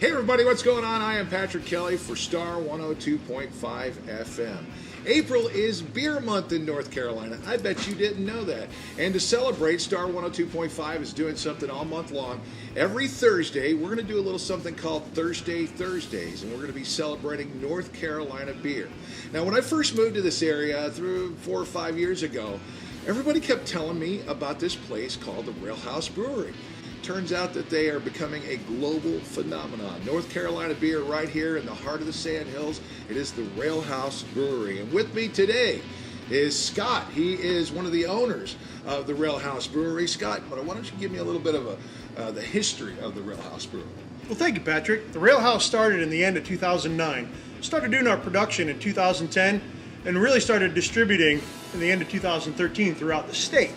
Hey everybody, what's going on? I am Patrick Kelly for Star 102.5 FM. April is beer month in North Carolina. I bet you didn't know that. And to celebrate, Star 102.5 is doing something all month long. Every Thursday, we're going to do a little something called Thursday Thursdays, and we're going to be celebrating North Carolina beer. Now, when I first moved to this area 4 or 5 years ago, everybody kept telling me about this place called the Railhouse Brewery. Turns out that they are becoming a global phenomenon. North Carolina beer right here in the heart of the Sandhills. It is the Railhouse Brewery. And with me today is Scott. He is one of the owners of the Railhouse Brewery. Scott, why don't you give me a little bit of the history of the Railhouse Brewery? Well, thank you, Patrick. The Railhouse started in the end of 2009. Started doing our production in 2010 and really started distributing in the end of 2013 throughout the state.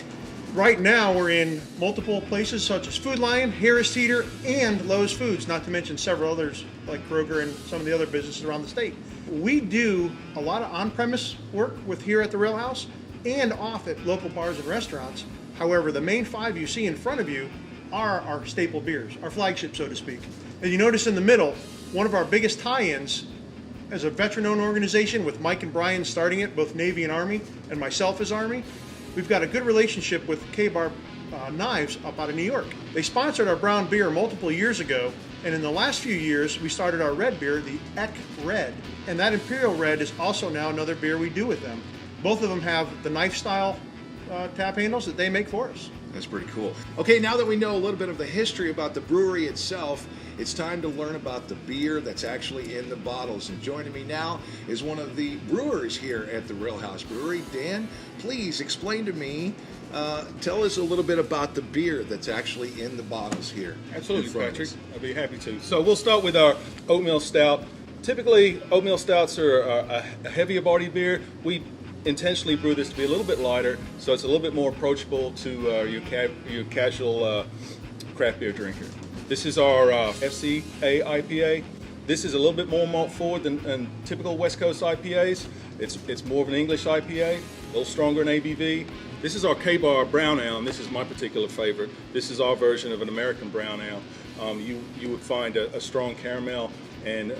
Right now, we're in multiple places such as Food Lion, Harris Teeter, and Lowe's Foods, not to mention several others like Kroger and some of the other businesses around the state. We do a lot of on-premise work with here at the Railhouse and off at local bars and restaurants. However, the main 5 you see in front of you are our staple beers, our flagship, so to speak. And you notice in the middle, one of our biggest tie-ins as a veteran-owned organization with Mike and Brian starting it, both Navy and Army, and myself as Army. We've got a good relationship with KBar Knives up out of New York. They sponsored our brown beer multiple years ago, and in the last few years, we started our red beer, the Ek Red. And that Imperial Red is also now another beer we do with them. Both of them have the knife-style tap handles that they make for us. That's pretty cool. Okay, now that we know a little bit of the history about the brewery itself, it's time to learn about the beer that's actually in the bottles. And joining me now is one of the brewers here at the Railhouse Brewery. Dan, please explain to me, tell us a little bit about the beer that's actually in the bottles here. Absolutely, Patrick. I'd be happy to. So we'll start with our oatmeal stout. Typically, oatmeal stouts are a heavier body beer. We intentionally brew this to be a little bit lighter, so it's a little bit more approachable to your casual craft beer drinker. This is our FCA IPA. This is a little bit more malt forward than typical West Coast IPAs. It's more of an English IPA, a little stronger in ABV. This is our KBar Brown Ale, and this is my particular favorite. This is our version of an American brown ale. You would find a strong caramel and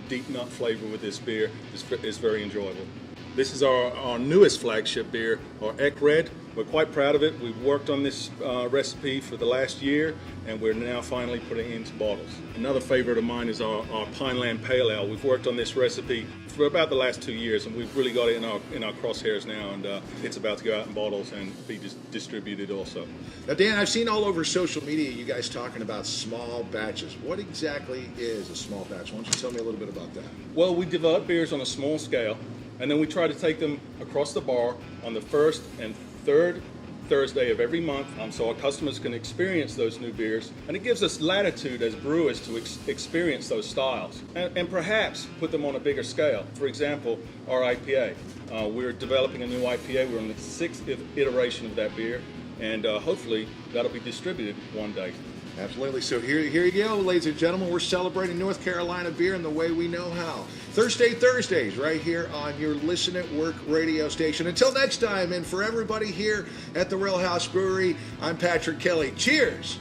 deep nut flavor with this beer. It's very enjoyable. This is our newest flagship beer, our Ek Red. We're quite proud of it. We've worked on this recipe for the last year, and we're now finally putting it into bottles. Another favorite of mine is our Pineland Pale Ale. We've worked on this recipe for about the last 2 years, and we've really got it in our crosshairs now, and it's about to go out in bottles and be distributed also. Now, Dan, I've seen all over social media you guys talking about small batches. What exactly is a small batch? Why don't you tell me a little bit about that? Well, we develop beers on a small scale, and then we try to take them across the bar on the first and third Thursday of every month, so our customers can experience those new beers, and it gives us latitude as brewers to experience those styles and perhaps put them on a bigger scale. For example, our IPA. We're developing a new IPA. We're on the 6th iteration of that beer, and hopefully that'll be distributed one day. Absolutely. So here you go, ladies and gentlemen. We're celebrating North Carolina beer in the way we know how. Thursday Thursdays right here on your Listen at Work radio station. Until next time, and for everybody here at the Railhouse Brewery, I'm Patrick Kelly. Cheers.